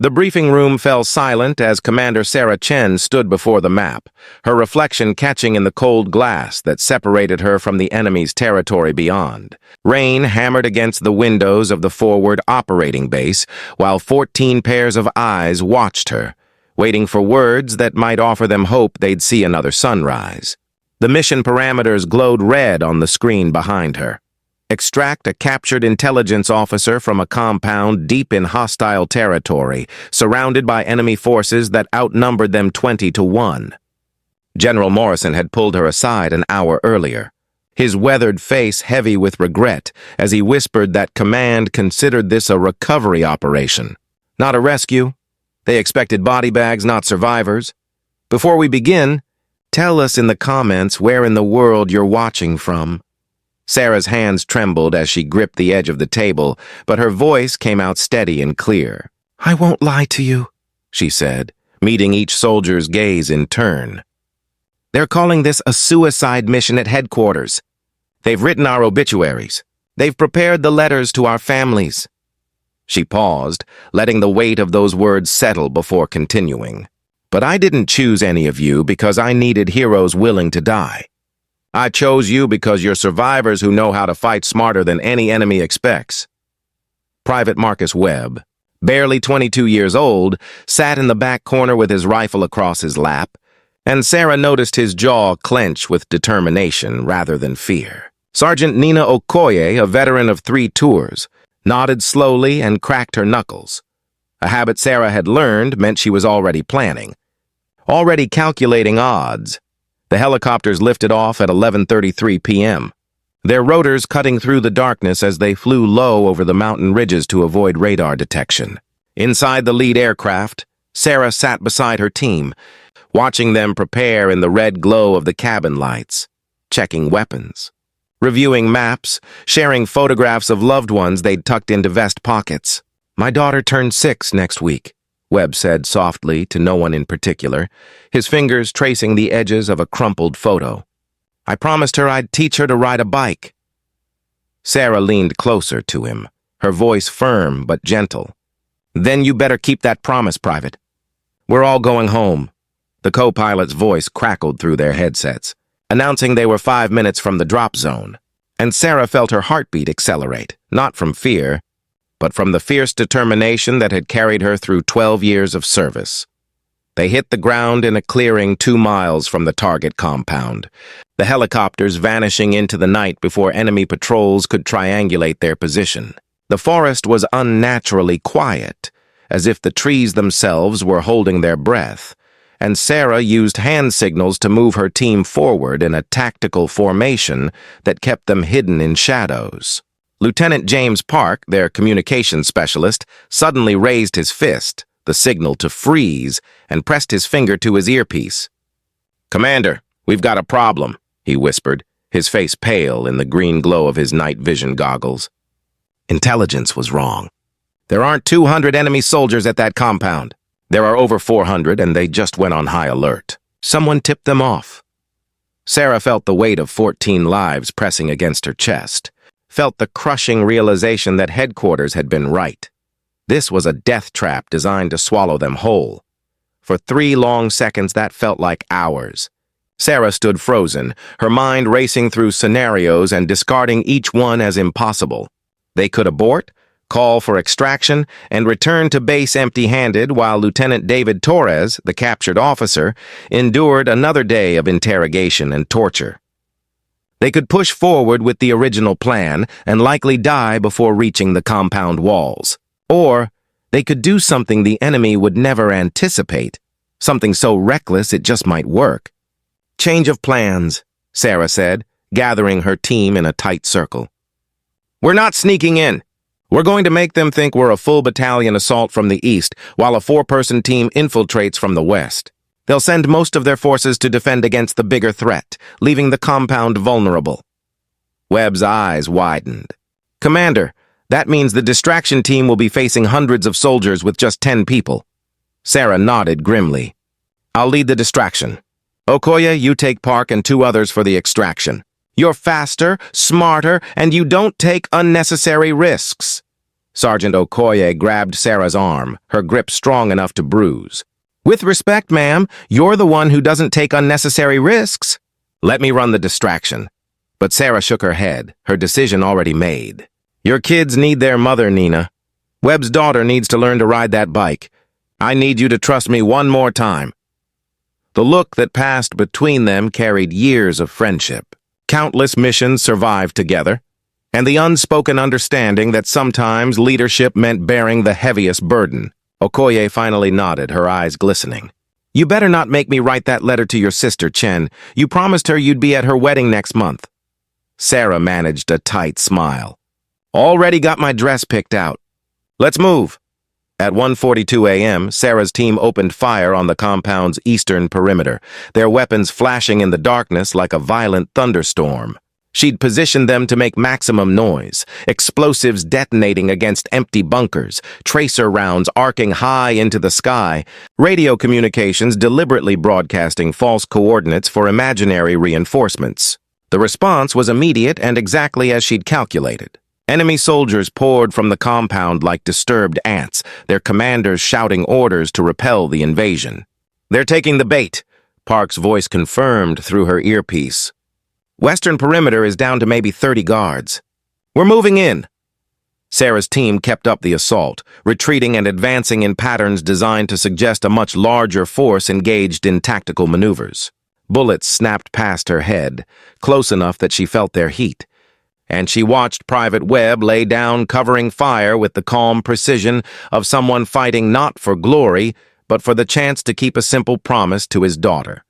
The briefing room fell silent as Commander Sarah Chen stood before the map, her reflection catching in the cold glass that separated her from the enemy's territory beyond. Rain hammered against the windows of the forward operating base, while 14 pairs of eyes watched her, waiting for words that might offer them hope they'd see another sunrise. The mission parameters glowed red on the screen behind her. Extract a captured intelligence officer from a compound deep in hostile territory, surrounded by enemy forces that outnumbered them 20-1. General Morrison had pulled her aside an hour earlier, his weathered face heavy with regret as he whispered that command considered this a recovery operation, not a rescue. They expected body bags, not survivors. Before we begin, tell us in the comments where in the world you're watching from. Sarah's hands trembled as she gripped the edge of the table, but her voice came out steady and clear. "I won't lie to you," she said, meeting each soldier's gaze in turn. "They're calling this a suicide mission at headquarters. They've written our obituaries. They've prepared the letters to our families." She paused, letting the weight of those words settle before continuing. "But I didn't choose any of you because I needed heroes willing to die. I chose you because you're survivors who know how to fight smarter than any enemy expects." Private Marcus Webb, barely 22 years old, sat in the back corner with his rifle across his lap, and Sarah noticed his jaw clench with determination rather than fear. Sergeant Nina Okoye, a veteran of 3 tours, nodded slowly and cracked her knuckles. A habit Sarah had learned meant she was already planning, already calculating odds. The helicopters lifted off at 11:33 p.m., their rotors cutting through the darkness as they flew low over the mountain ridges to avoid radar detection. Inside the lead aircraft, Sarah sat beside her team, watching them prepare in the red glow of the cabin lights, checking weapons, reviewing maps, sharing photographs of loved ones they'd tucked into vest pockets. "My daughter turned 6 next week," Webb said softly to no one in particular, his fingers tracing the edges of a crumpled photo. "I promised her I'd teach her to ride a bike." Sarah leaned closer to him, her voice firm but gentle. "Then you better keep that promise, Private. We're all going home." The co-pilot's voice crackled through their headsets, announcing they were 5 minutes from the drop zone, and Sarah felt her heartbeat accelerate, not from fear, but from the fierce determination that had carried her through 12 years of service. They hit the ground in a clearing 2 miles from the target compound, the helicopters vanishing into the night before enemy patrols could triangulate their position. The forest was unnaturally quiet, as if the trees themselves were holding their breath, and Sarah used hand signals to move her team forward in a tactical formation that kept them hidden in shadows. Lieutenant James Park, their communications specialist, suddenly raised his fist, the signal to freeze, and pressed his finger to his earpiece. "Commander, we've got a problem," he whispered, his face pale in the green glow of his night vision goggles. Intelligence was wrong. There aren't 200 enemy soldiers at that compound. There are over 400, and they just went on high alert. Someone tipped them off. Sarah felt the weight of 14 lives pressing against her chest, felt the crushing realization that headquarters had been right. This was a death trap designed to swallow them whole. For 3 long seconds, that felt like hours. Sarah stood frozen, her mind racing through scenarios and discarding each one as impossible. They could abort, call for extraction, and return to base empty-handed while Lieutenant David Torres, the captured officer, endured another day of interrogation and torture. They could push forward with the original plan and likely die before reaching the compound walls. Or they could do something the enemy would never anticipate, something so reckless it just might work. "Change of plans," Sarah said, gathering her team in a tight circle. "We're not sneaking in. We're going to make them think we're a full battalion assault from the east, while a 4-person team infiltrates from the west. They'll send most of their forces to defend against the bigger threat, leaving the compound vulnerable." Webb's eyes widened. "Commander, that means the distraction team will be facing hundreds of soldiers with just 10 people. Sarah nodded grimly. "I'll lead the distraction. Okoye, you take Park and 2 others for the extraction. You're faster, smarter, and you don't take unnecessary risks." Sergeant Okoye grabbed Sarah's arm, her grip strong enough to bruise. "With respect, ma'am, you're the one who doesn't take unnecessary risks." "Let me run the distraction." But Sarah shook her head, her decision already made. "Your kids need their mother, Nina. Webb's daughter needs to learn to ride that bike. I need you to trust me one more time." The look that passed between them carried years of friendship. Countless missions survived together, and the unspoken understanding that sometimes leadership meant bearing the heaviest burden. Okoye finally nodded, her eyes glistening. "You better not make me write that letter to your sister, Chen. You promised her you'd be at her wedding next month." Sarah managed a tight smile. "Already got my dress picked out. Let's move." At 1:42 a.m., Sarah's team opened fire on the compound's eastern perimeter, their weapons flashing in the darkness like a violent thunderstorm. She'd positioned them to make maximum noise, explosives detonating against empty bunkers, tracer rounds arcing high into the sky, radio communications deliberately broadcasting false coordinates for imaginary reinforcements. The response was immediate and exactly as she'd calculated. Enemy soldiers poured from the compound like disturbed ants, their commanders shouting orders to repel the invasion. "They're taking the bait," Park's voice confirmed through her earpiece. "Western perimeter is down to maybe 30 guards. We're moving in." Sarah's team kept up the assault, retreating and advancing in patterns designed to suggest a much larger force engaged in tactical maneuvers. Bullets snapped past her head, close enough that she felt their heat, and she watched Private Webb lay down covering fire with the calm precision of someone fighting not for glory, but for the chance to keep a simple promise to his daughter.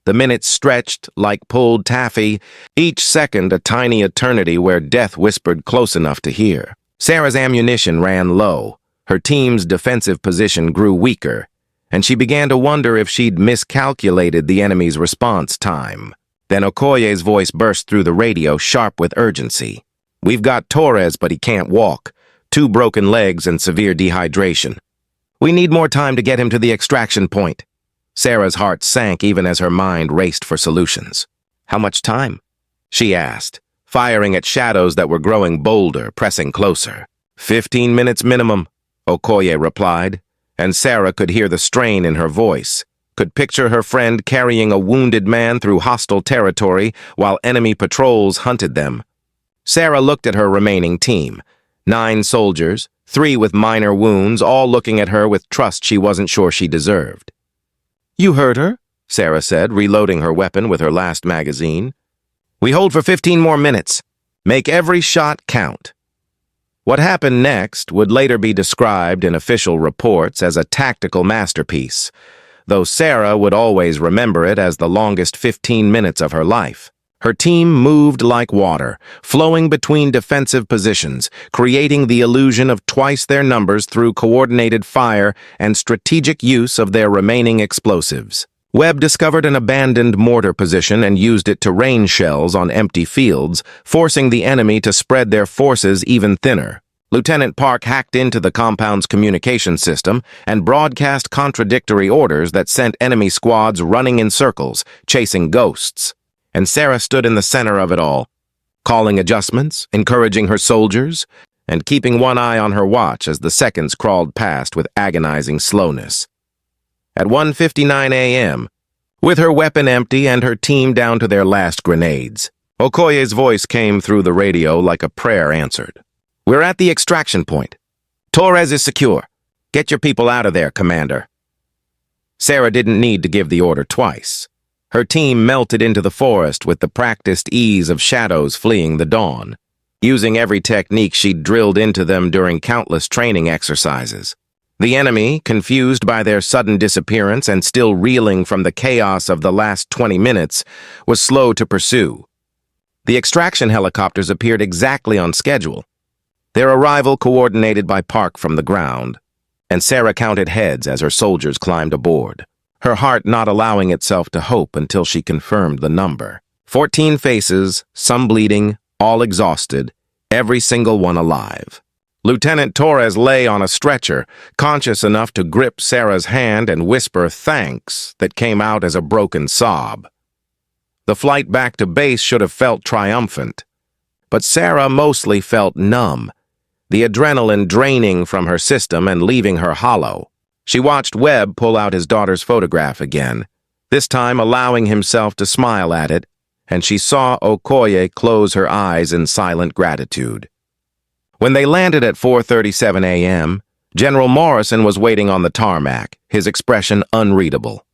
The minutes stretched like pulled taffy, each second a tiny eternity where death whispered close enough to hear. Sarah's ammunition ran low, her team's defensive position grew weaker, and she began to wonder if she'd miscalculated the enemy's response time. Then Okoye's voice burst through the radio, sharp with urgency. "We've got Torres, but he can't walk. 2 broken legs and severe dehydration. We need more time to get him to the extraction point." Sarah's heart sank even as her mind raced for solutions. "How much time?" she asked, firing at shadows that were growing bolder, pressing closer. 15 minutes minimum," Okoye replied, and Sarah could hear the strain in her voice, could picture her friend carrying a wounded man through hostile territory while enemy patrols hunted them. Sarah looked at her remaining team. 9 soldiers, 3 with minor wounds, all looking at her with trust she wasn't sure she deserved. "You heard her," Sarah said, reloading her weapon with her last magazine. "We hold for 15 more minutes. Make every shot count." What happened next would later be described in official reports as a tactical masterpiece, though Sarah would always remember it as the longest 15 minutes of her life. Her team moved like water, flowing between defensive positions, creating the illusion of twice their numbers through coordinated fire and strategic use of their remaining explosives. Webb discovered an abandoned mortar position and used it to rain shells on empty fields, forcing the enemy to spread their forces even thinner. Lieutenant Park hacked into the compound's communication system and broadcast contradictory orders that sent enemy squads running in circles, chasing ghosts. And Sarah stood in the center of it all, calling adjustments, encouraging her soldiers, and keeping one eye on her watch as the seconds crawled past with agonizing slowness. At 1:59 a.m., with her weapon empty and her team down to their last grenades, Okoye's voice came through the radio like a prayer answered. "We're at the extraction point. Torres is secure. Get your people out of there, Commander." Sarah didn't need to give the order twice. Her team melted into the forest with the practiced ease of shadows fleeing the dawn, using every technique she'd drilled into them during countless training exercises. The enemy, confused by their sudden disappearance and still reeling from the chaos of the last 20 minutes, was slow to pursue. The extraction helicopters appeared exactly on schedule, their arrival coordinated by Park from the ground, and Sarah counted heads as her soldiers climbed aboard, her heart not allowing itself to hope until she confirmed the number. 14 faces, some bleeding, all exhausted, every single one alive. Lieutenant Torres lay on a stretcher, conscious enough to grip Sarah's hand and whisper thanks that came out as a broken sob. The flight back to base should have felt triumphant, but Sarah mostly felt numb, the adrenaline draining from her system and leaving her hollow. She watched Webb pull out his daughter's photograph again, this time allowing himself to smile at it, and she saw Okoye close her eyes in silent gratitude. When they landed at 4:37 a.m., General Morrison was waiting on the tarmac, his expression unreadable.